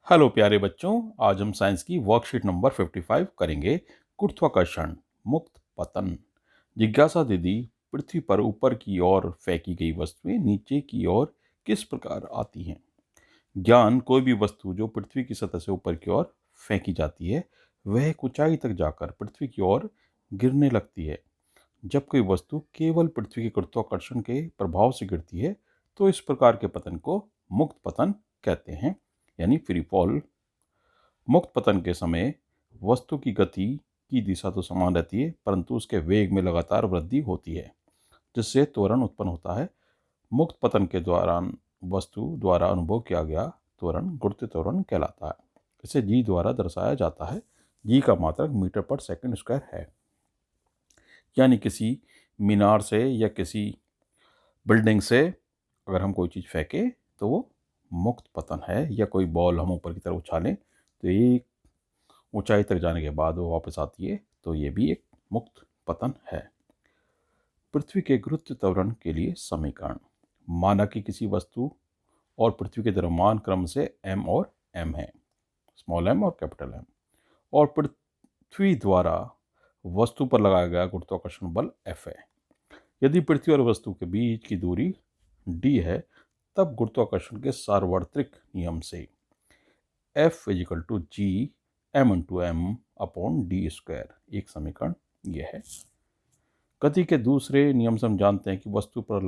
Hello प्यारे बच्चों, आज हम साइंस की वर्कशीट नंबर 55 करेंगे। गुरुत्वाकर्षण मुक्त पतन। जिज्ञासा दीदी, पृथ्वी पर ऊपर की ओर फेंकी गई वस्तुएं नीचे की ओर किस प्रकार आती हैं? ज्ञान, कोई भी वस्तु जो पृथ्वी की सतह से ऊपर की ओर फेंकी जाती है वह एक ऊंचाई तक जाकर पृथ्वी की ओर गिरने लगती है। जब कोई वस्तु केवल पृथ्वी के गुरुत्वाकर्षण के प्रभाव से गिरती है तो इस प्रकार के पतन को मुक्त पतन कहते हैं, यानी फ्री फॉल। मुक्त पतन के समय वस्तु की गति की दिशा तो समान रहती है, परंतु उसके वेग में लगातार वृद्धि होती है, जिससे त्वरण उत्पन्न होता है। मुक्त पतन के दौरान वस्तु द्वारा अनुभव किया गया त्वरण गुरुत्व त्वरण कहलाता है। इसे जी द्वारा दर्शाया जाता है। जी का मात्रक मीटर पर सेकंड स्क्वायर है। यानी किसी मीनार से या किसी बिल्डिंग से अगर हम कोई चीज़ फेंके तो वो मुक्त पतन है, या कोई बॉल हम ऊपर की तरफ उछालें तो ये ऊंचाई तक जाने के बाद वो वापस आती है, तो ये भी एक मुक्त पतन है। पृथ्वी के गुरुत्व त्वरण के लिए समीकरण। माना कि किसी वस्तु और पृथ्वी के द्रव्यमान क्रम से m और m है, स्मॉल m और कैपिटल M, और पृथ्वी द्वारा वस्तु पर लगाया गया गुरुत्वाकर्षण बल F है। यदि पृथ्वी और वस्तु के बीच की दूरी d है, तब गुरुत्वाकर्षण के सार्वत्रिक नियम से F is equal to G m into M upon D square, एक समीकरण यह है। गति के दूसरे नियम से हम जानते हैं कि वस्तु पर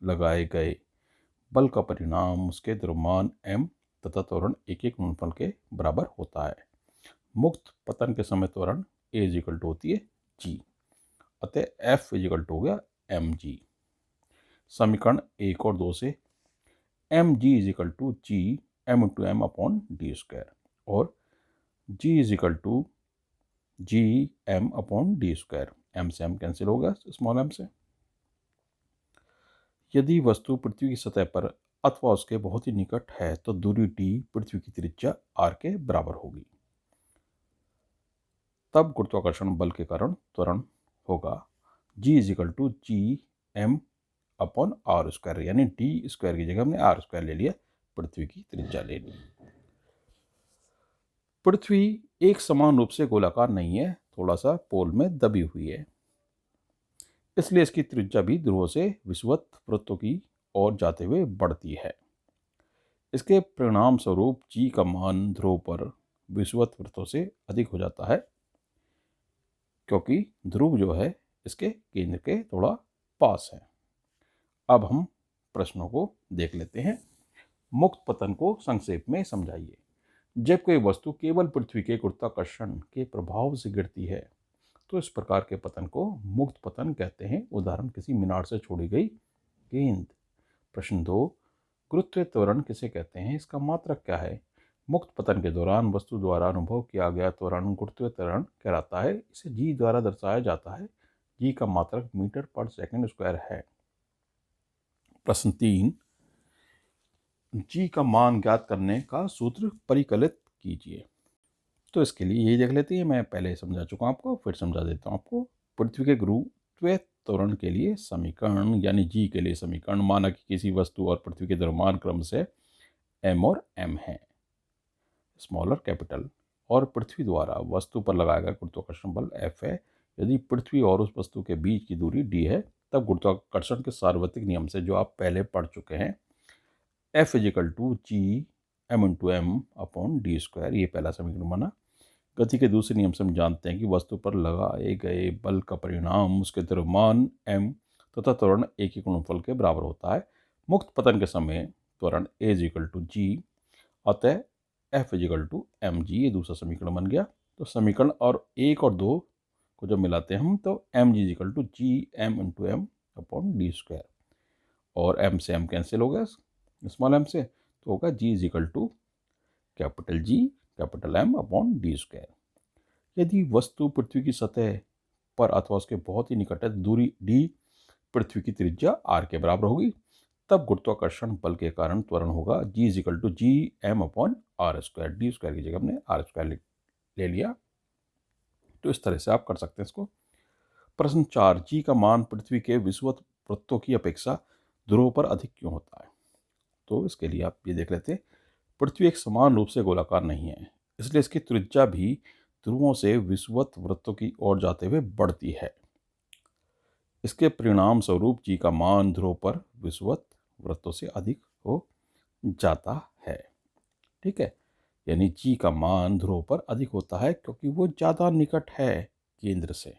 लगाए गए बल का परिणाम उसके द्रव्यमान m तथा त्वरण एक एक गुणनफल के बराबर होता है। मुक्त पतन के समय त्वरण a इजिकल टू होती है g, अतः F इजिकल टू हो गया mg। समीकरण 1 और 2 से mg is equal to G m into M upon D square और g is equal to G M upon D square, M से एम कैंसिल होगा स्मॉल एम से। यदि वस्तु पृथ्वी की सतह पर अथवा उसके बहुत ही निकट है तो दूरी d पृथ्वी की त्रिज्या r के बराबर होगी। तब गुरुत्वाकर्षण बल के कारण त्वरण होगा g is equal to G M upon R square, यानी डी स्क्वायर की जगह हमने आर स्क्वायर ले लिया, पृथ्वी की त्रिज्या ले ली। पृथ्वी एक समान रूप से गोलाकार नहीं है, थोड़ा सा पोल में दबी हुई है, इसलिए इसकी त्रिज्या भी ध्रुवों से विषुवत वृत्तों की ओर जाते हुए बढ़ती है। इसके परिणाम स्वरूप जी का मान ध्रुव पर विषुवत वृत्तों से अधिक हो जाता है, क्योंकि ध्रुव जो है इसके केंद्र के थोड़ा पास है। अब हम प्रश्नों को देख लेते हैं। मुक्त पतन को संक्षेप में समझाइए। जब कोई वस्तु केवल पृथ्वी के गुरुत्वाकर्षण के प्रभाव से गिरती है तो इस प्रकार के पतन को मुक्त पतन कहते हैं। उदाहरण, किसी मीनार से छोड़ी गई गेंद। प्रश्न 2, गुरुत्व त्वरण किसे कहते हैं, इसका मात्रक क्या है? मुक्त पतन के दौरान वस्तु द्वारा अनुभव किया गया त्वरण गुरुत्व त्वरण कहलाता है। इसे जी द्वारा दर्शाया जाता है। जी का मात्रक मीटर पर सेकंड स्क्वायर है। प्रश्न 3, जी का मान ज्ञात करने का सूत्र परिकलित कीजिए। तो इसके लिए यही देख लेते हैं, मैं पहले समझा चुका हूँ आपको, फिर समझा देता हूँ आपको। पृथ्वी के गुरुत्व त्वरण के लिए समीकरण, यानी जी के लिए समीकरण। माना कि किसी वस्तु और पृथ्वी के द्रव्यमान क्रम से m और m है, स्मॉल और कैपिटल, और पृथ्वी द्वारा वस्तु पर लगाया गया गुरुत्वाकर्षण बल F है। यदि पृथ्वी और उस वस्तु के बीच की दूरी d है, तब गुरुत्वाकर्षण के सार्वत्रिक नियम से, जो आप पहले पढ़ चुके हैं, F is equal to G m into M upon D square, ये पहला समीकरण बना। गति के दूसरे नियम से हम जानते हैं कि वस्तु पर लगाए गए बल का परिणाम उसके द्रव्यमान m तथा त्वरण एक ही गुणनफल के बराबर होता है। मुक्त पतन के समय त्वरण a इजिकल टू जी, अतः F is equal to M G, ये दूसरा समीकरण बन गया। तो समीकरण और 1 और 2 को जब मिलाते हैं हम, तो M G is equal to G M into M upon D square, और m से m कैंसिल हो गया स्मॉल m से, तो होगा g is equal to capital G capital M upon D square. यदि वस्तु पृथ्वी की सतह पर अथवा उसके बहुत ही निकट है, दूरी d पृथ्वी की त्रिज्या r के बराबर होगी। तब गुरुत्वाकर्षण बल के कारण त्वरण होगा g is equal to G M upon R square, D square की जगह हमने आर स्क्वायर ले लिया। तो इस तरह से आप कर सकते हैं इसको। प्रश्न 4, जी का मान पृथ्वी के विषुवत वृत्तों की अपेक्षा ध्रुव पर अधिक क्यों होता है? तो इसके लिए आप ये देख लेते हैं। पृथ्वी एक समान रूप से गोलाकार नहीं है, इसलिए इसकी त्रिज्या भी ध्रुवों से विषुवत वृत्तों की ओर जाते हुए बढ़ती है। इसके परिणाम स्वरूप जी का मान ध्रुव पर विषुवत वृत्तों से अधिक हो जाता है। ठीक है, यानी जी का मान ध्रुव पर अधिक होता है क्योंकि वो ज़्यादा निकट है केंद्र से।